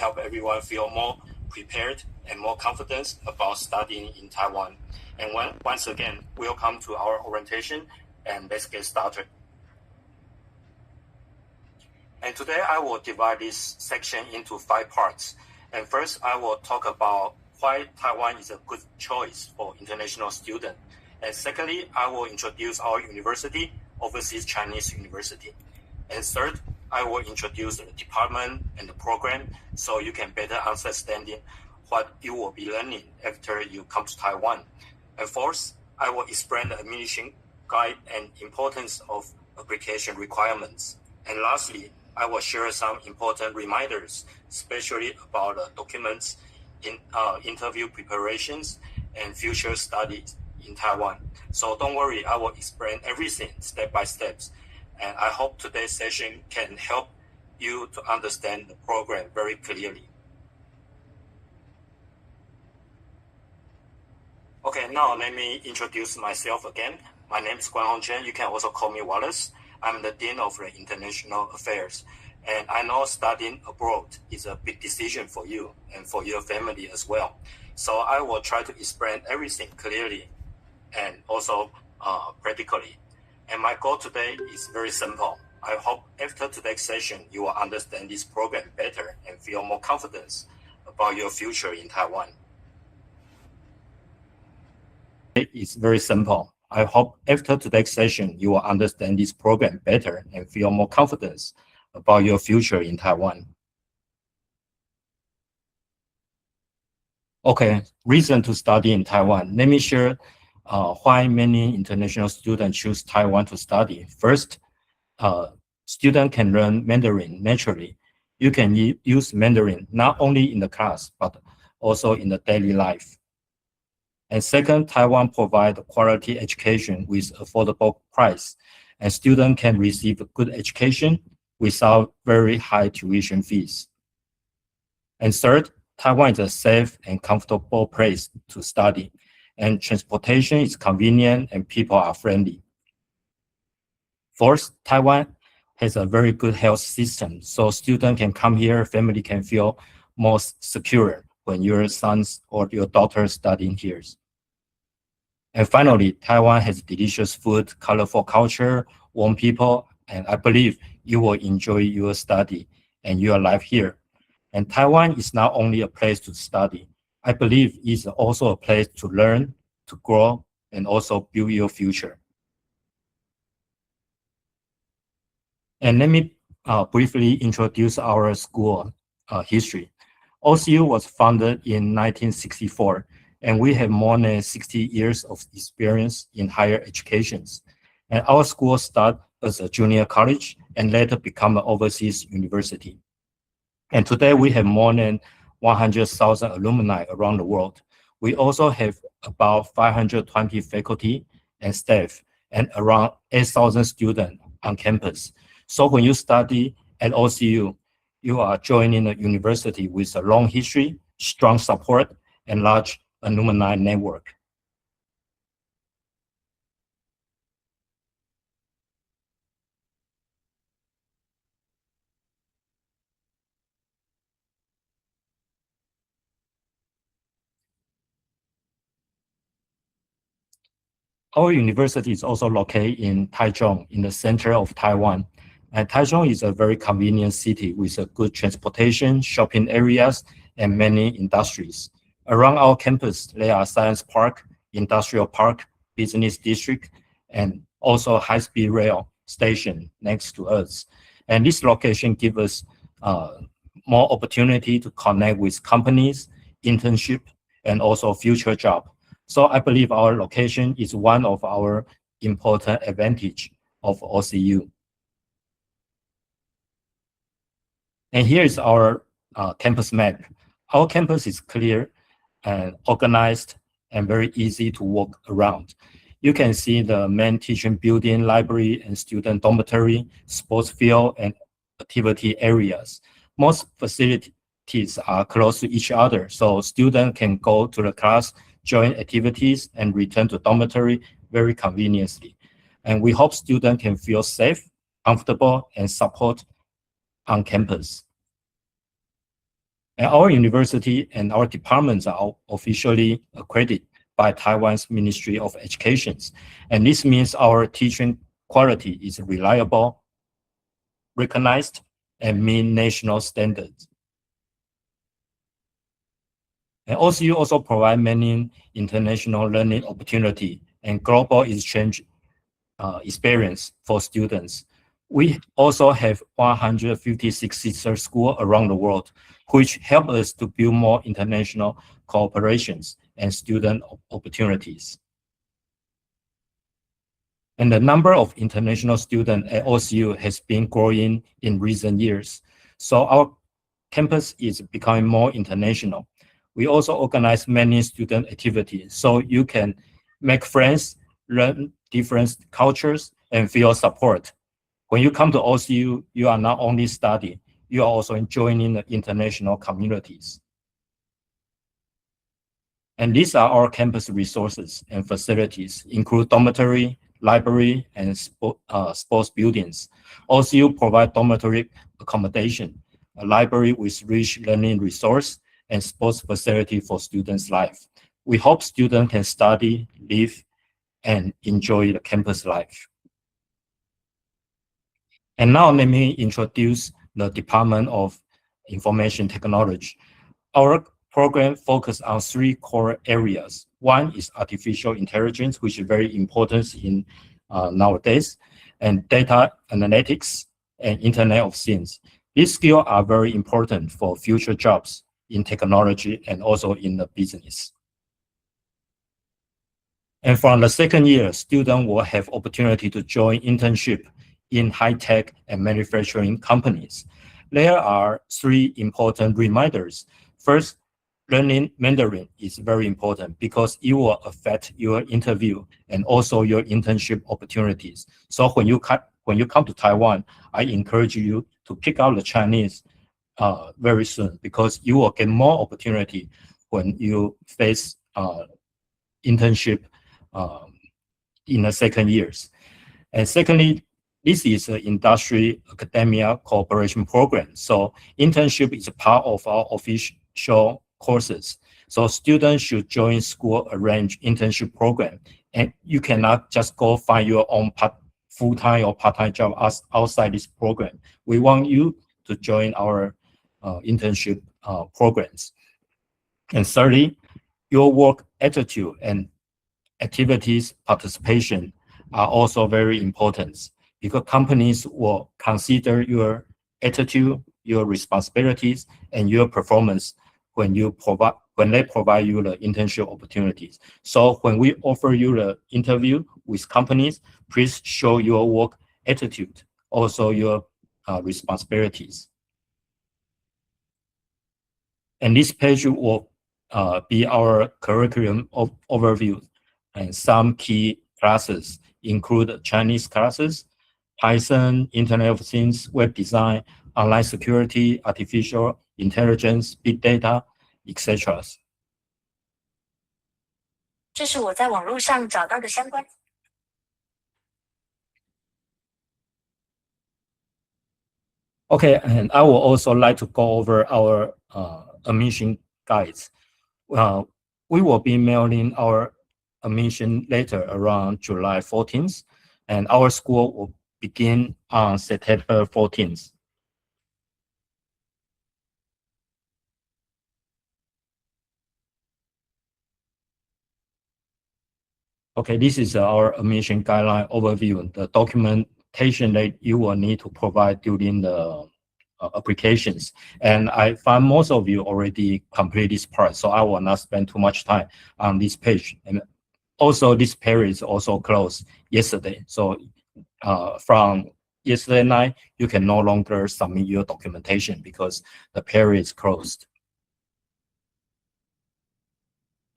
help everyone feel more prepared and more confident about studying in Taiwan. And once again, welcome to our orientation, and let's get started. And today I will divide this section into 5 parts. And first, I will talk about why Taiwan is a good choice for international students. And secondly, I will introduce our university, Overseas Chinese University. And third, I will introduce the department and the program so you can better understand what you will be learning after you come to Taiwan. And fourth, I will explain the admission guide and importance of application requirements. And lastly, I will share some important reminders, especially about documents, in interview preparations, and future studies in Taiwan. So don't worry, I will explain everything step by step. And I hope today's session can help you to understand the program very clearly. Okay, now let me introduce myself again. My name is Guan Hongchen. You can also call me Wallace. I'm the Dean of the International Affairs. And I know studying abroad is a big decision for you and for your family as well. So I will try to explain everything clearly and also practically. And my goal today is very simple. I hope after today's session, you will understand this program better and feel more confidence about your future in Taiwan. It's very simple. I hope after today's session, you will understand this program better and feel more confidence about your future in Taiwan. Okay, reason to study in Taiwan. Let me share why many international students choose Taiwan to study. First, students can learn Mandarin naturally. You can use Mandarin not only in the class, but also in the daily life. And second, Taiwan provides quality education with affordable price, and students can receive a good education without very high tuition fees. And third, Taiwan is a safe and comfortable place to study, and transportation is convenient and people are friendly. Fourth, Taiwan has a very good health system, so students can come here, family can feel more secure when your sons or your daughter studying here. And finally, Taiwan has delicious food, colorful culture, warm people, and I believe you will enjoy your study and your life here. And Taiwan is not only a place to study. I believe it's also a place to learn, to grow, and also build your future. And let me briefly introduce our school history. OCU was founded in 1964. And we have more than 60 years of experience in higher education. And our school started as a junior college and later become an overseas university. And today we have more than 100,000 alumni around the world. We also have about 520 faculty and staff and around 8,000 students on campus. So when you study at OCU, you are joining a university with a long history, strong support, and large alumni network. Our university is also located in Taichung, in the center of Taiwan. And Taichung is a very convenient city with a good transportation, shopping areas, and many industries. Around our campus, there are Science Park, Industrial Park, Business District, and also high-speed rail station next to us. And this location gives us more opportunity to connect with companies, internship, and also future job. So I believe our location is one of our important advantage of OCU. And here is our campus map. Our campus is clear and organized and very easy to walk around. You can see the main teaching building, library, and student dormitory, sports field, and activity areas. Most facilities are close to each other, so students can go to the class, join activities, and return to dormitory very conveniently. And we hope students can feel safe, comfortable, and support on campus. And our university and our departments are officially accredited by Taiwan's Ministry of Education. And this means our teaching quality is reliable, recognized, and meet national standards. And OCU also provide many international learning opportunity and global exchange experience for students. We also have 156 sister schools around the world, which help us to build more international cooperations and student opportunities. And the number of international students at OCU has been growing in recent years. So our campus is becoming more international. We also organize many student activities, so you can make friends, learn different cultures, and feel support. When you come to OCU, you are not only studying, you are also joining the international communities. And these are our campus resources and facilities, include dormitory, library, and sports buildings. OCU provide dormitory accommodation, a library with rich learning resource, and sports facility for students' life. We hope students can study, live, and enjoy the campus life. And now let me introduce the Department of Information Technology. Our program focuses on 3 core areas. One is artificial intelligence, which is very important in nowadays, and data analytics and Internet of Things. These skills are very important for future jobs in technology and also in the business. And from the second year, students will have opportunity to join internship in high-tech and manufacturing companies. There are 3 important reminders. First, learning Mandarin is very important because it will affect your interview and also your internship opportunities. So when you come to Taiwan, I encourage you to pick up the Chinese very soon, because you will get more opportunity when you face internship in the second years. And secondly, this is an industry academia cooperation program. So internship is a part of our official courses. So students should join school arranged internship program. And you cannot just go find your own full-time or part-time job outside this program. We want you to join our internship programs. And thirdly, your work attitude and activities participation are also very important, because companies will consider your attitude, your responsibilities, and your performance when they provide you the internship opportunities. So when we offer you the interview with companies, please show your work attitude, also your responsibilities. And this page will be our curriculum overview, and some key classes include Chinese classes, Python, Internet of Things, web design, online security, artificial intelligence, big data, etc. 这是我在网络上找到的相关。Okay, and I will also like to go over our admission guides. We will be mailing our admission letter around July 14th, and our school will begin on September 14th. Okay, this is our admission guideline overview, the documentation that you will need to provide during the applications. And I find most of you already complete this part, so I will not spend too much time on this page. And also, this period is also closed yesterday. So from yesterday night, you can no longer submit your documentation because the period is closed.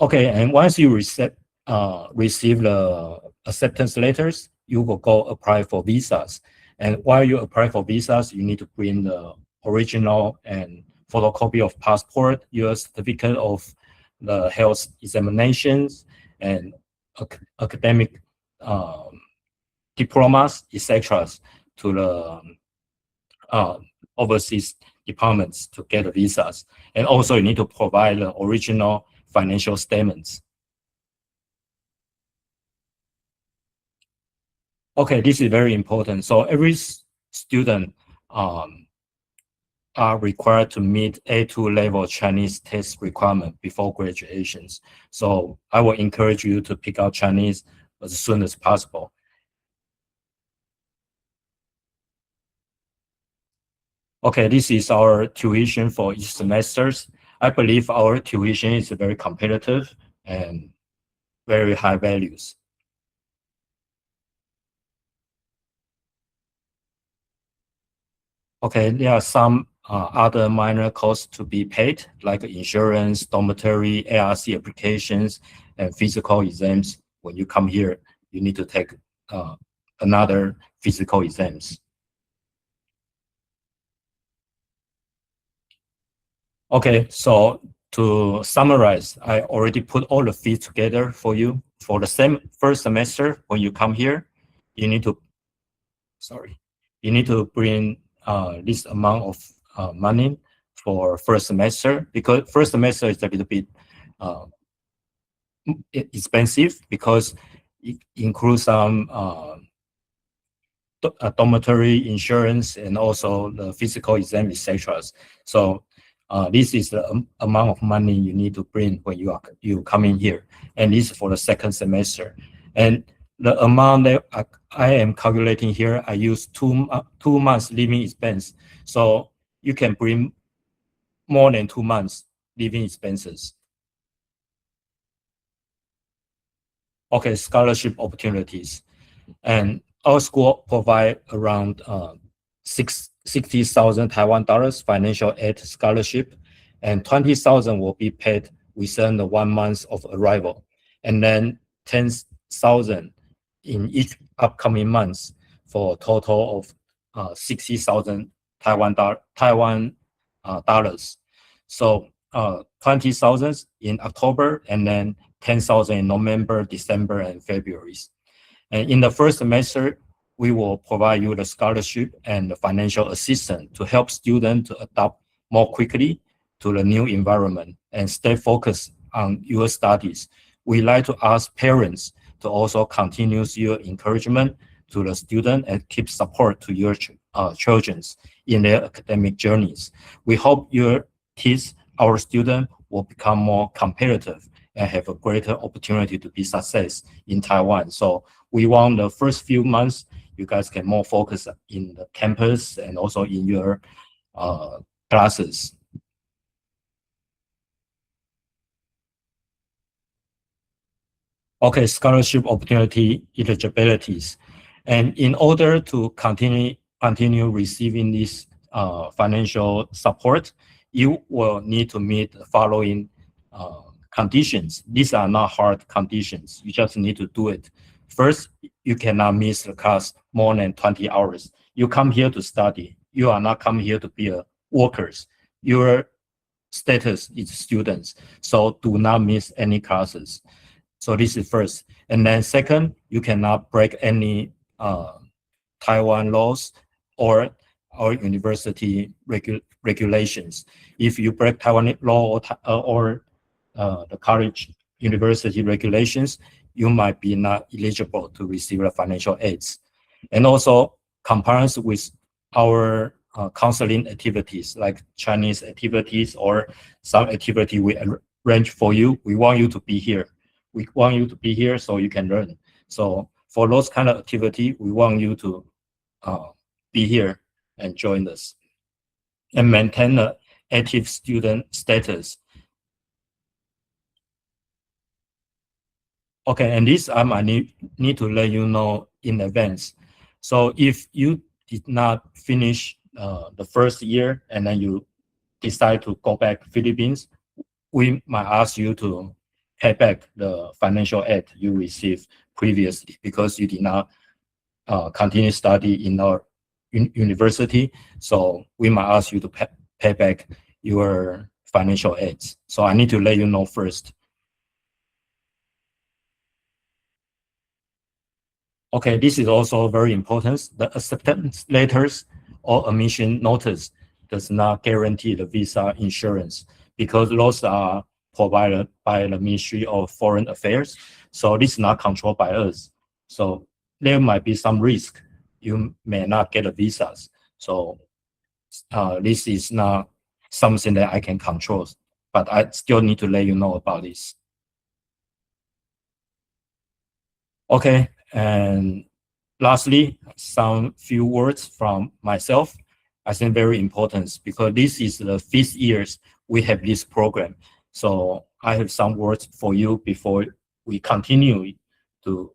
Okay, and once you receive the acceptance letters, you will go apply for visas. And while you apply for visas, you need to bring the original and photocopy of passport, your certificate of the health examinations, and academic diplomas, etc., to the overseas departments to get the visas. And also you need to provide the original financial statements. Okay, this is very important. So every student are required to meet A2 level Chinese test requirement before graduations. So I will encourage you to pick out Chinese as soon as possible. Okay, this is our tuition for each semesters. I believe our tuition is very competitive and very high values. Okay, there are some other minor costs to be paid, like insurance, dormitory, ARC applications, and physical exams. When you come here, you need to take another physical exams. Okay, so to summarize, I already put all the fees together for you. For the first semester, when you come here, you need to bring this amount of money for first semester, because first semester is a little bit expensive because it includes some dormitory insurance and also the physical exam, etc. So this is the amount of money you need to bring when you come in here, and this is for the second semester. And the amount that I am calculating here, I use 2 months living expense, so you can bring more than 2 months living expenses. Okay, scholarship opportunities, and our school provide around 60,000 Taiwan dollars financial aid scholarship, and 20,000 will be paid within the 1 month of arrival, and then 10,000 in each upcoming months for a total of 60,000 Taiwan dollars. So 20,000 in October, and then 10,000 in November, December, and February. And in the first semester, we will provide you the scholarship and the financial assistance to help students to adapt more quickly to the new environment and stay focused on your studies. We like to ask parents to also continue your encouragement to the student and keep support to your children in their academic journeys. We hope your kids, our students, will become more competitive and have a greater opportunity to be success in Taiwan. So we want the first few months, you guys can more focus in the campus and also in your classes. Okay, scholarship opportunity eligibilities. And in order to continue receiving this financial support, you will need to meet the following conditions. These are not hard conditions. You just need to do it. First, you cannot miss the class more than 20 hours. You come here to study. You are not come here to be a workers. Your status is students. So do not miss any classes. So this is first. And then second, you cannot break any Taiwan laws or university regulations. If you break Taiwan law or the college university regulations, you might be not eligible to receive the financial aids. And also compliance with our counseling activities, like Chinese activities or some activity we arrange for you. We want you to be here. We want you to be here so you can learn. So for those kind of activity, we want you to be here and join us and maintain an active student status. Okay, and this I need to let you know in advance. So if you did not finish the first year and then you decide to go back to Philippines, we might ask you to pay back the financial aid you received previously because you did not continue study in our university. So we might ask you to pay back your financial aids. So I need to let you know first. Okay, this is also very important. The acceptance letters or admission notice does not guarantee the visa insurance because those are provided by the Ministry of Foreign Affairs. So this is not controlled by us. So there might be some risk. You may not get a visas. So this is not something that I can control, but I still need to let you know about this. Okay, and lastly, some few words from myself. I think very important because this is the 5th years we have this program. So I have some words for you before we continue to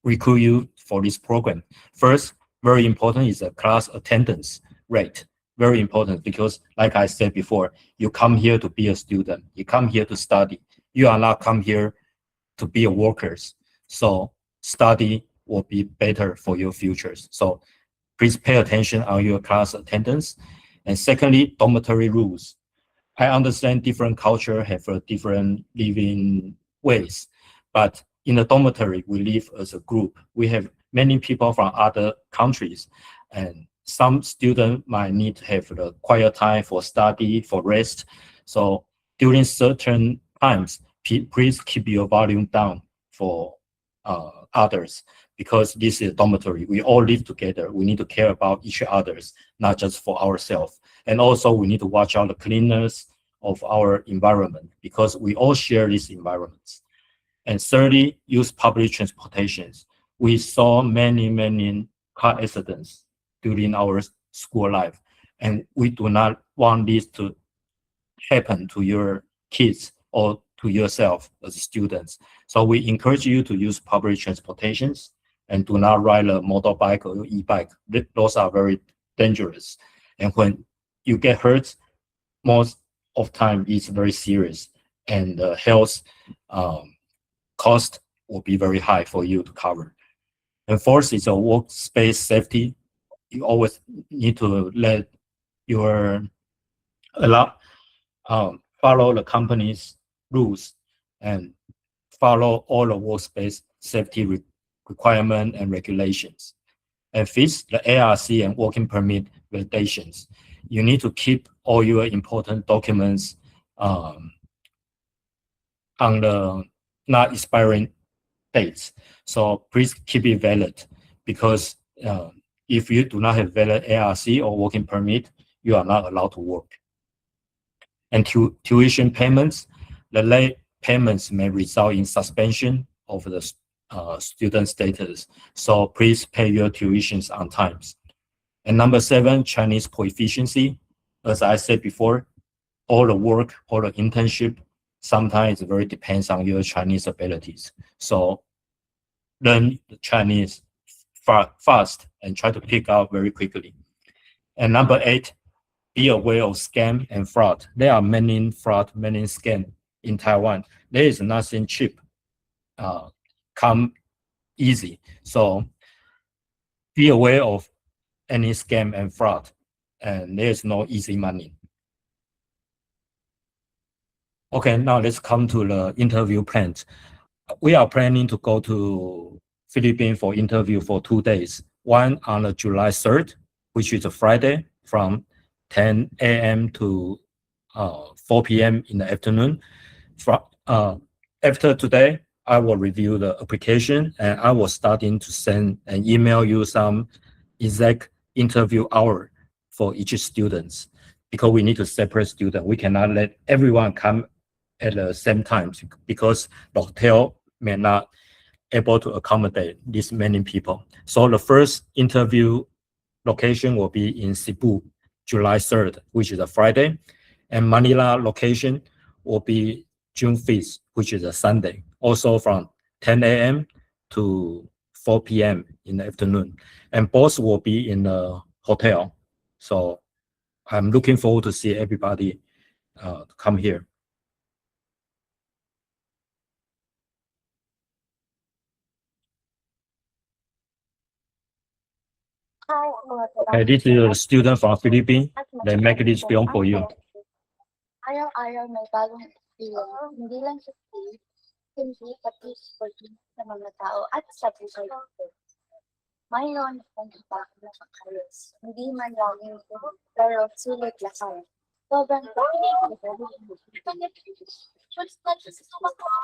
recruit you for this program. First, very important is the class attendance rate. Very important because like I said before, you come here to be a student. You come here to study. You are not come here to be a workers. So study will be better for your futures. So please pay attention on your class attendance. And secondly, dormitory rules. I understand different culture have a different living ways, but in the dormitory, we live as a group. We have many people from other countries, and some students might need to have the quiet time for study, for rest. So during certain times, please keep your volume down for others, because this is a dormitory. We all live together. We need to care about each other's, not just for ourselves. And also we need to watch out the cleanness of our environment because we all share these environments. And thirdly, use public transportations. We saw many car accidents during our school life, and we do not want this to happen to your kids or to yourself as students. So we encourage you to use public transportations and do not ride a motorbike or e-bike. Those are very dangerous. And when you get hurt, most of time it's very serious, and the health cost will be very high for you to cover. And fourth is a workspace safety. You always need to let your follow the company's rules and follow all the workspace safety requirement and regulations. And fifth, the ARC and working permit validations. You need to keep all your important documents on the not expiring dates. So please keep it valid, because if you do not have valid ARC or working permit, you are not allowed to work. And tuition payments, the late payments may result in suspension of the student status. So please pay your tuitions on time. And number 7, Chinese proficiency. As I said before, all the work, all the internship, sometimes it very depends on your Chinese abilities. So learn the Chinese fast and try to pick up very quickly. And number 8, be aware of scam and fraud. There are many fraud, many scam in Taiwan. There is nothing cheap, come easy. So be aware of any scam and fraud, and there is no easy money. Okay, now let's come to the interview plans. We are planning to go to Philippines for interview for 2 days. One on the July 3rd, which is a Friday, from 10 a.m. to 4 p.m. in the afternoon. After today, I will review the application, and I will starting to send and email you some exact interview hour for each students, because we need to separate students. We cannot let everyone come at the same time, because the hotel may not able to accommodate this many people. So the first interview location will be in Cebu, July 3rd, which is a Friday. And Manila location will be June 5th, which is a Sunday, also from 10 a.m. to 4 p.m. in the afternoon. And both will be in the hotel. So I'm looking forward to see everybody come here. Okay, this is a student from Philippines. They make this film for you. Araw-araw may bagong experience, hindi lang sa skills, kundi pati sa pagiging sa mga tao at sa buhay. Mayroon akong itakot sa kalos. Hindi man laging ito, pero sulit lahat. Sobrang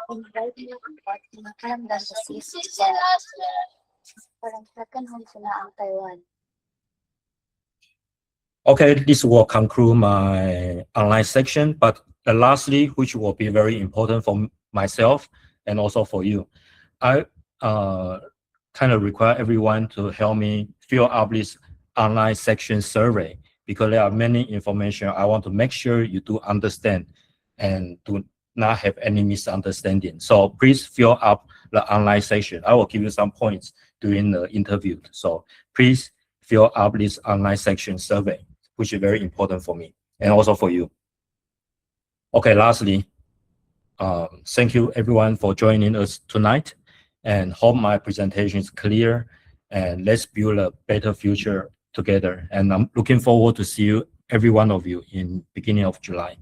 invite niyo ang makaramdam sa sisi. Parang second home sila ang Taiwan. Okay, this will conclude my online section, but lastly, which will be very important for myself and also for you, I kind of require everyone to help me fill up this online section survey because there are many information I want to make sure you do understand and do not have any misunderstanding. So please fill up the online section. I will give you some points during the interview. So please fill up this online section survey, which is very important for me and also for you. Okay, lastly, thank you everyone for joining us tonight and hope my presentation is clear and let's build a better future together. And I'm looking forward to see you, every one of you, in beginning of July.